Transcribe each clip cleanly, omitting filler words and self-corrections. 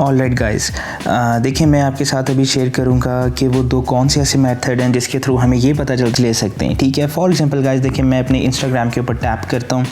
Alright guys, देखिए मैं आपके साथ अभी शेयर करूंगा कि वो दो कौन से ऐसे मेथड हैं जिसके थ्रू हमें ये पता चल ले सकते हैं। ठीक है, फॉर एग्जांपल गाइस देखिए मैं अपने इंस्टाग्राम के ऊपर टैप करता हूँ,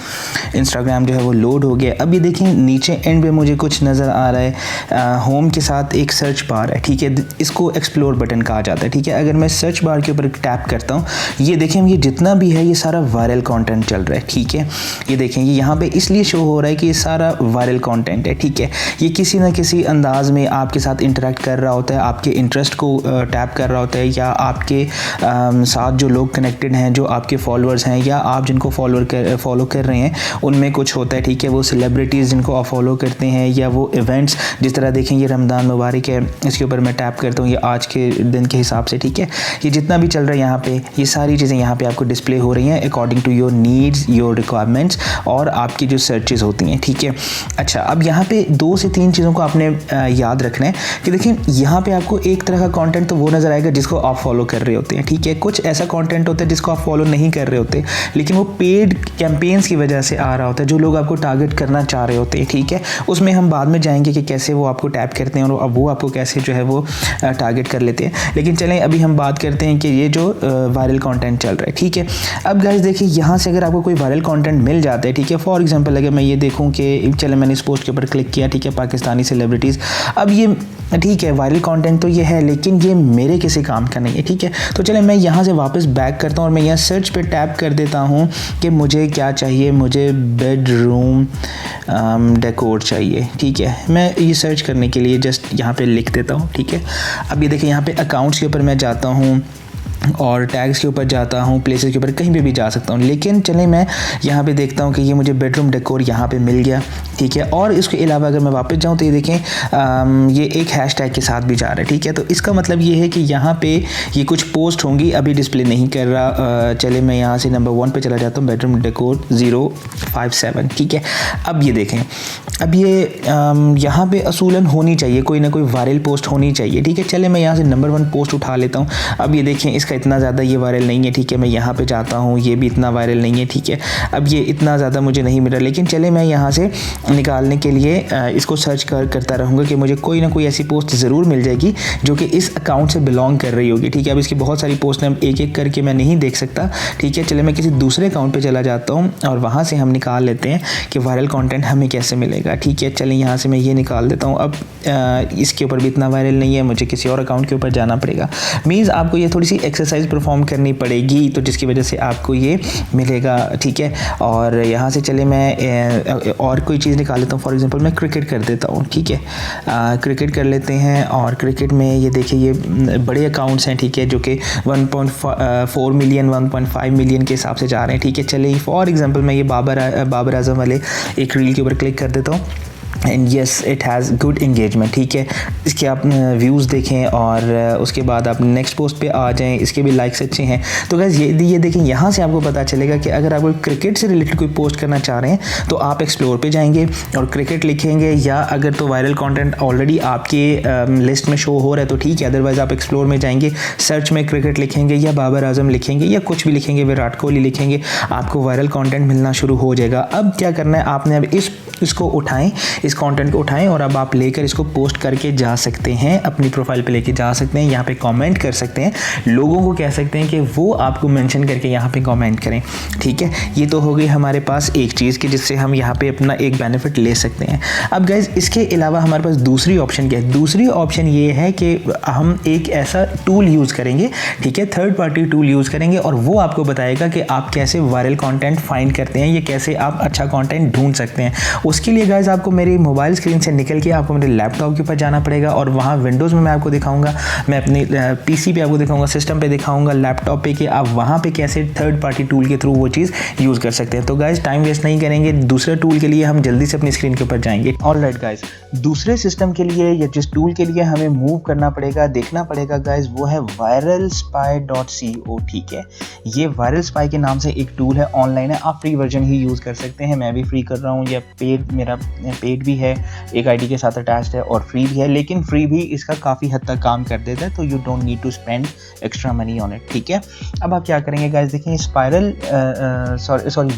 इंस्टाग्राम जो है वो लोड हो गया। अब ये देखें नीचे एंड पे मुझे कुछ नज़र आ रहा है, होम के साथ एक सर्च बार है। ठीक है, इसको एक्सप्लोर बटन कहा जाता है। ठीक है, अगर मैं सर्च बार के ऊपर टैप करता हूँ, ये देखें ये जितना भी है ये सारा वायरल कॉन्टेंट चल रहा है। ठीक है, ये देखें ये यहाँ पे इसलिए शो हो रहा है कि ये सारा वायरल कॉन्टेंट है। ठीक है, ये किसी ना किसी अंदाज में आपके साथ इंटरेक्ट कर रहा होता है, आपके इंटरेस्ट को टैप कर रहा होता है, या आपके साथ जो लोग कनेक्टेड हैं, जो आपके फॉलोअर्स हैं, या आप जिनको फॉलो कर रहे हैं उनमें कुछ होता है। ठीक है, वो सेलिब्रिटीज़ जिनको आप फॉलो करते हैं, या वो इवेंट्स, जिस तरह देखें ये रमज़ान मुबारक है, इसके ऊपर मैं टैप करता हूँ, ये आज के दिन के हिसाब से। ठीक है, ये जितना भी चल रहा है यहाँ पे, ये सारी चीज़ें यहाँ पे आपको डिस्प्ले हो रही हैं according to your needs, your requirements और आपकी जो सर्चेज़ होती हैं। ठीक है, अच्छा अब यहाँ पे 2 से 3 चीज़ों को आपने याद रखना है कि देखिए यहाँ पे आपको एक तरह का कंटेंट तो वो नज़र आएगा जिसको आप फॉलो कर रहे होते हैं। ठीक है, कुछ ऐसा कंटेंट होता है जिसको आप फॉलो नहीं कर रहे होते, लेकिन वो पेड कैंपेन्स की वजह से आ रहा होता है, जो लोग आपको टारगेट करना चाह रहे होते हैं। ठीक है, उसमें हम बाद में जाएंगे कि कैसे वो आपको टैप करते हैं और अब वो आपको कैसे जो है वो टारगेट कर लेते हैं। लेकिन चलें अभी हम बात करते हैं कि ये जो वायरल कंटेंट चल रहा है। ठीक है, अब गाइस देखिए यहाँ से अगर आपको कोई वायरल कंटेंट मिल जाता है, ठीक है, फॉर एग्जांपल अगर मैं ये देखूँ कि चले मैंने इस पोस्ट के ऊपर क्लिक किया, ठीक है, पाकिस्तानी सेलिब्रिटीज़, अब ये ठीक है वायरल कंटेंट तो ये है, लेकिन ये मेरे किसी काम का नहीं है। ठीक है, तो चले मैं यहाँ से वापस बैक करता हूँ और मैं यहाँ सर्च पे टैप कर देता हूँ कि मुझे क्या चाहिए, मुझे बेडरूम डेकोर चाहिए। ठीक है, मैं ये सर्च करने के लिए जस्ट यहाँ पे लिख देता हूँ। ठीक है, अब ये देखिए यहाँ पे अकाउंट्स के ऊपर मैं जाता हूँ और टैग्स के ऊपर जाता हूँ, प्लेसेस के ऊपर कहीं पे भी जा सकता हूँ, लेकिन चले मैं यहाँ पे देखता हूँ कि ये मुझे बेडरूम डेकोर यहाँ पे मिल गया। ठीक है, और इसके अलावा अगर मैं वापस जाऊँ तो ये देखें ये एक हैशटैग के साथ भी जा रहा है। ठीक है, तो इसका मतलब ये है कि यहाँ पे ये कुछ पोस्ट होंगी, अभी डिस्प्ले नहीं कर रहा। चले मैं यहाँ से नंबर 1 पे चला जाता हूँ, बेडरूम डेकोर 057। ठीक है, अब ये देखें, अब ये यहाँ पे असूलन होनी चाहिए, कोई ना कोई वायरल पोस्ट होनी चाहिए। ठीक है, चले मैं यहाँ से नंबर 1 पोस्ट उठा लेता हूँ। अब ये देखें इसका इतना ज़्यादा ये वायरल नहीं है। ठीक है, मैं यहाँ पे जाता हूँ, ये भी इतना वायरल नहीं है। ठीक है, अब ये इतना ज़्यादा मुझे नहीं मिला, लेकिन चले मैं यहाँ से निकालने के लिए इसको सर्च करता रहूँगा कि मुझे कोई ना कोई ऐसी पोस्ट ज़रूर मिल जाएगी जो कि इस अकाउंट से बिलोंग कर रही होगी। ठीक है, अब इसकी बहुत सारी पोस्ट हैं, एक एक करके मैं नहीं देख सकता। ठीक है, चले मैं किसी दूसरे अकाउंट पर चला जाता हूँ और वहाँ से हम निकाल लेते हैं कि वायरल कॉन्टेंट हमें कैसे मिलेगा। ठीक है, चलें यहाँ से मैं ये निकाल देता हूँ। अब इसके ऊपर भी इतना वायरल नहीं है, मुझे किसी और अकाउंट के ऊपर जाना पड़ेगा। मीन्स आपको ये थोड़ी सी एक्सरसाइज परफॉर्म करनी पड़ेगी, तो जिसकी वजह से आपको ये मिलेगा। ठीक है, और यहाँ से चले मैं और कोई चीज़ निकाल लेता हूँ, फॉर एग्जांपल मैं क्रिकेट कर देता हूँ। ठीक है, क्रिकेट कर लेते हैं, और क्रिकेट में ये देखिए ये बड़े अकाउंट्स हैं। ठीक है, जो कि 1.4 मिलियन 1.5 मिलियन के हिसाब से जा रहे हैं। ठीक है, चले फॉर एग्जांपल मैं ये बाबर आजम वाले एक रील के ऊपर क्लिक कर देता हूँ, and yes it has good engagement. ठीक है, इसके आप व्यूज़ देखें और उसके बाद आप नेक्स्ट पोस्ट पे आ जाएं, इसके भी लाइक्स अच्छे हैं। तो गाइस ये देखें, यहाँ से आपको पता चलेगा कि अगर आप क्रिकेट से रिलेटेड कोई पोस्ट करना चाह रहे हैं तो आप एक्सप्लोर पे जाएंगे और क्रिकेट लिखेंगे, या अगर तो वायरल कंटेंट ऑलरेडी आपके लिस्ट में शो हो रहा है तो ठीक है, अदरवाइज़ आप एक्सप्लोर में जाएंगे, सर्च में क्रिकेट लिखेंगे या बाबर आजम लिखेंगे या कुछ भी लिखेंगे, विराट कोहली लिखेंगे, आपको वायरल कॉन्टेंट मिलना शुरू हो जाएगा। अब क्या करना है आपने, अब इसको उठाएं, इस कंटेंट को उठाएं और अब आप लेकर इसको पोस्ट करके जा सकते हैं, अपनी प्रोफाइल पे लेके जा सकते हैं, यहाँ पे कमेंट कर सकते हैं, लोगों को कह सकते हैं कि वो आपको मेंशन करके यहाँ पे कमेंट करें। ठीक है, ये तो हो गई हमारे पास एक चीज़ की जिससे हम यहाँ पे अपना एक बेनिफिट ले सकते हैं। अब गाइज इसके अलावा हमारे पास दूसरी ऑप्शन क्या है, दूसरी ऑप्शन ये है कि हम एक ऐसा टूल यूज़ करेंगे। ठीक है, थर्ड पार्टी टूल यूज़ करेंगे और वो आपको बताएगा कि आप कैसे वायरल कॉन्टेंट फाइंड करते हैं, ये कैसे आप अच्छा कॉन्टेंट ढूंढ सकते हैं। उसके लिए गाइज आपको मेरी मोबाइल स्क्रीन से निकल के आपको मेरे लैपटॉप के ऊपर जाना पड़ेगा और वहाँ विंडोज़ में मैं आपको दिखाऊंगा, मैं अपनी पीसी पे आपको दिखाऊंगा, सिस्टम पे दिखाऊंगा, लैपटॉप पे कि आप वहाँ पे कैसे थर्ड पार्टी टूल के थ्रू वो चीज़ यूज़ कर सकते हैं। तो गाइज टाइम वेस्ट नहीं करेंगे, दूसरे टूल के लिए हम जल्दी से अपनी स्क्रीन के ऊपर जाएंगे। ऑलराइट गाइज, दूसरे सिस्टम के लिए या जिस टूल के लिए हमें मूव करना पड़ेगा, देखना पड़ेगा गाइज, वो है viralspy.co। ठीक है, ये वायरल स्पाई के नाम से एक टूल है, ऑनलाइन है, आप फ्री वर्जन ही यूज़ कर सकते हैं, मैं भी फ्री कर रहा हूँ, या पेड मेरा पेड पेड भी है, एक आईडी के साथ अटैच्ड है और फ्री भी है, लेकिन फ्री भी इसका काफ़ी हद तक काम कर देता है, तो you don't need to spend extra money on it. ठीक है, अब आप क्या करेंगे गाइस, देखें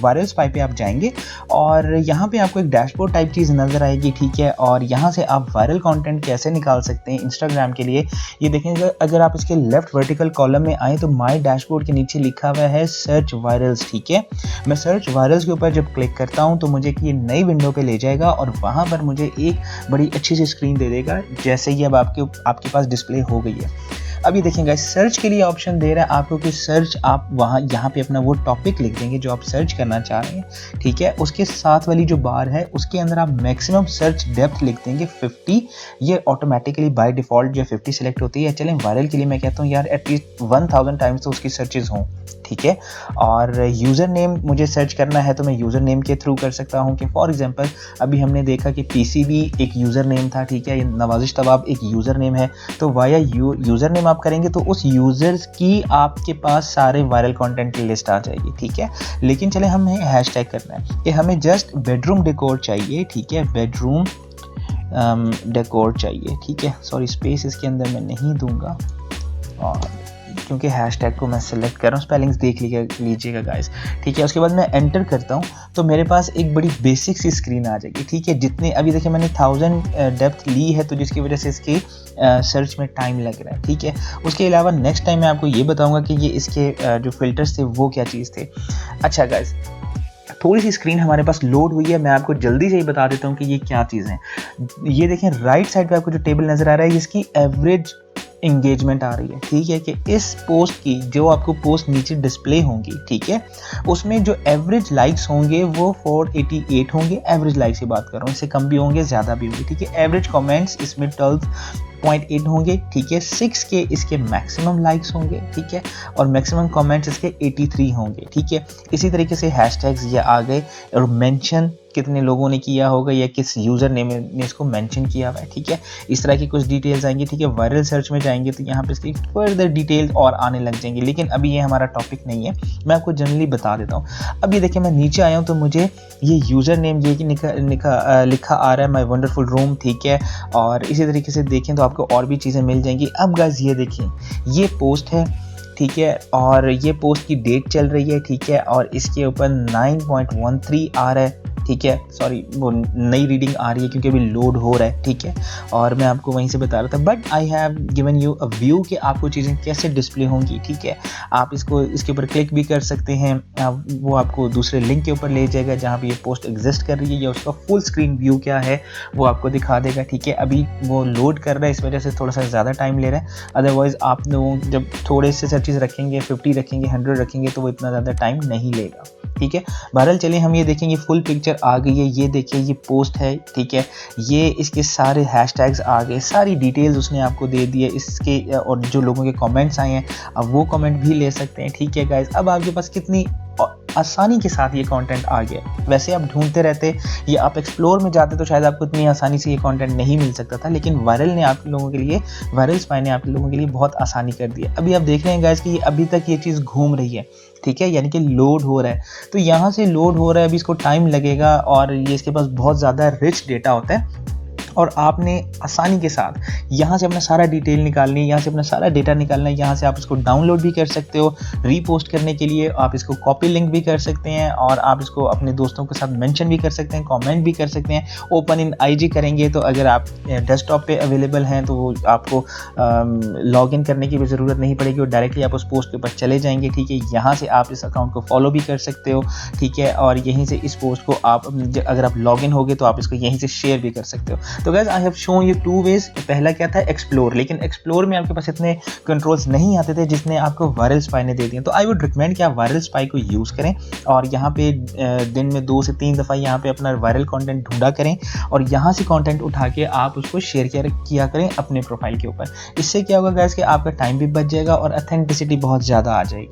वायरल स्पाई पे आप जाएंगे और यहाँ पे आपको एक डैशबोर्ड टाइप चीज़ नज़र आएगी। ठीक है, और यहाँ से आप वायरल कंटेंट कैसे निकाल सकते हैं इंस्टाग्राम के लिए, ये देखेंगे अगर आप इसके लेफ्ट वर्टिकल कॉलम में आए तो माय डैशबोर्ड के नीचे लिखा हुआ है सर्च वायरल्स। ठीक है, मैं सर्च वायरल्स के ऊपर जब क्लिक करता हूँ तो मुझे ये नई विंडो पे ले जाएगा और वहाँ पर मुझे एक बड़ी अच्छी सी स्क्रीन दे देगा, जैसे ही अब आपके पास डिस्प्ले हो गई है। अब ये देखेंगे सर्च के लिए ऑप्शन दे रहा है आपको कि सर्च आप यहाँ पे अपना वो टॉपिक लिख देंगे जो आप सर्च करना चाह रहे हैं। ठीक है, उसके साथ वाली जो बार है उसके अंदर आप मैक्सिमम सर्च डेप्थ लिख देंगे 50, ये ऑटोमेटिकली बाय डिफ़ॉल्ट जो 50 सिलेक्ट होती है। चलें वायरल के लिए मैं कहता हूँ यार एटलीस्ट 1000 टाइम्स तो उसकी सर्चेज हों। ठीक है, और यूज़र नेम मुझे सर्च करना है तो मैं यूज़र नेम के थ्रू कर सकता हूँ कि फॉर एग्जांपल अभी हमने देखा कि पीसीबी एक यूज़र नेम था। ठीक है, नवाजिश तवाब एक यूज़र नेम है, तो वाया यूज़र नेम आप करेंगे तो उस यूज़र्स की आपके पास सारे वायरल कंटेंट की लिस्ट आ जाएगी। ठीक है, लेकिन चले हमें हैशटैग करना है कि हमें जस्ट बेडरूम डेकोर चाहिए। ठीक है, बेडरूम डेकोर चाहिए। ठीक है, सॉरी स्पेस इसके अंदर मैं नहीं दूंगा और क्योंकि हैशटैग को मैं सेलेक्ट कर रहा हूँ, स्पेलिंग्स देख लीजिएगा गाइस। ठीक है, उसके बाद मैं एंटर करता हूँ तो मेरे पास एक बड़ी बेसिक सी स्क्रीन आ जाएगी। ठीक है, जितने अभी देखिए मैंने 1000 डेप्थ ली है तो जिसकी वजह से इसकी सर्च में टाइम लग रहा है। ठीक है, उसके अलावा नेक्स्ट टाइम मैं आपको ये बताऊँगा कि ये इसके जो फिल्टर्स थे वो क्या चीज़ थे। अच्छा गाइस, थोड़ी सी स्क्रीन हमारे पास लोड हुई है, मैं आपको जल्दी से ही बता देता हूँ कि ये क्या चीज़ है। ये देखें राइट साइड पे आपको जो टेबल नज़र आ रहा है इसकी एवरेज इंगेजमेंट आ रही है। ठीक है, कि इस पोस्ट की जो आपको पोस्ट नीचे डिस्प्ले होंगी, ठीक है, उसमें जो एवरेज लाइक्स होंगे वो 488 होंगे। एवरेज लाइक्स की बात कर रहा हूँ, इससे कम भी होंगे ज़्यादा भी होंगे। ठीक है, एवरेज कमेंट्स इसमें 12.8 होंगे। ठीक है, 6 के इसके मैक्सिमम लाइक्स होंगे। ठीक है, और मैक्सिमम कमेंट्स इसके 83 होंगे। ठीक है, इसी तरीके से हैशटैग्स ये आ गए और मेंशन कितने लोगों ने किया होगा या किस यूज़र नेम ने इसको मेंशन किया हुआ है। ठीक है, इस तरह की कुछ डिटेल्स आएंगी। ठीक है, वायरल सर्च में जाएंगे तो यहाँ पे इसकी फर्दर डिटेल्स और आने लग जाएंगी, लेकिन अभी ये हमारा टॉपिक नहीं है, मैं आपको जनरली बता देता हूँ। अब ये देखिए मैं नीचे आया हूँ तो मुझे ये यूज़र नेम ये कि लिखा आ रहा है माई वंडरफुल रूम। ठीक है, और इसी तरीके से देखें तो आपको और भी चीज़ें मिल जाएंगी। अब गाइस ये देखें ये पोस्ट है। ठीक है, और ये पोस्ट की डेट चल रही है। ठीक है, और इसके ऊपर 9.13 आ रहा है। ठीक है, सॉरी वो नई रीडिंग आ रही है क्योंकि अभी लोड हो रहा है। ठीक है, और मैं आपको वहीं से बता रहा था, but I have given you a view कि आपको चीज़ें कैसे डिस्प्ले होंगी। ठीक है, आप इसके ऊपर क्लिक भी कर सकते हैं, वो आपको दूसरे लिंक के ऊपर ले जाएगा जहाँ पे ये पोस्ट एग्जिस्ट कर रही है, या उसका फुल स्क्रीन व्यू क्या है वो आपको दिखा देगा। ठीक है, अभी वो लोड कर रहा है, इस वजह से थोड़ा सा ज़्यादा टाइम ले रहा है। अदरवाइज़ आप लोग जब थोड़े से सर्चेज रखेंगे, 50 रखेंगे, 100 रखेंगे तो वो इतना ज़्यादा टाइम नहीं लेगा। ठीक है, बहरहाल चलिए हम ये देखेंगे फुल पिक्चर आ गई है। ये देखिए ये पोस्ट है। ठीक है, ये इसके सारे हैशटैग्स आ गए, सारी डिटेल्स उसने आपको दे दी है इसके, और जो लोगों के कमेंट्स आए हैं अब वो कमेंट भी ले सकते हैं। ठीक है गाइस, अब आपके पास कितनी आसानी के साथ ये कंटेंट आ गया। वैसे आप ढूंढते रहते या आप एक्सप्लोर में जाते तो शायद आपको इतनी आसानी से ये कंटेंट नहीं मिल सकता था, लेकिन वायरल ने आप लोगों के लिए, वायरल स्पाई ने आप लोगों के लिए बहुत आसानी कर दी है। अभी आप देख रहे हैं गाइस कि अभी तक ये चीज़ घूम रही है। ठीक है, यानी कि लोड हो रहा है, तो यहाँ से लोड हो रहा है, अभी इसको टाइम लगेगा और ये इसके पास बहुत ज़्यादा रिच डेटा होता है और आपने आसानी के साथ यहाँ से अपना सारा डिटेल निकालनी है, यहाँ से अपना सारा डेटा निकालना है। यहाँ से आप इसको डाउनलोड भी कर सकते हो, रीपोस्ट करने के लिए आप इसको कॉपी लिंक भी कर सकते हैं और आप इसको अपने दोस्तों के साथ मेंशन भी कर सकते हैं, कमेंट भी कर सकते हैं। ओपन इन आईजी करेंगे तो अगर आप डेस्कटॉप पे अवेलेबल हैं तो वो आपको लॉगिन करने की भी ज़रूरत नहीं पड़ेगी और डायरेक्टली आप उस पोस्ट के ऊपर चले जाएंगे। ठीक है, यहाँ से आप इस अकाउंट को फॉलो भी कर सकते हो। ठीक है, और यहीं से इस पोस्ट को आप अगर आप लॉगिन होगे तो आप इसको यहीं से शेयर भी कर सकते हो। तो guys I have shown you 2 ways. पहला क्या था, एक्सप्लोर, लेकिन एक्सप्लोर में आपके पास इतने कंट्रोल्स नहीं आते थे जितने आपको वायरल स्पाई ने दे दिए। तो आई वुड रिकमेंड कि आप वायरल स्पाई को यूज़ करें और यहाँ पे दिन में 2 से 3 दफ़ा यहाँ पे अपना वायरल कंटेंट ढूंढा करें और यहाँ से कंटेंट उठा के आप उसको शेयर किया करें अपने प्रोफाइल के ऊपर। इससे क्या होगा गाइस कि आपका टाइम भी बच जाएगा और ऑथेंटिसिटी बहुत ज़्यादा आ जाएगी।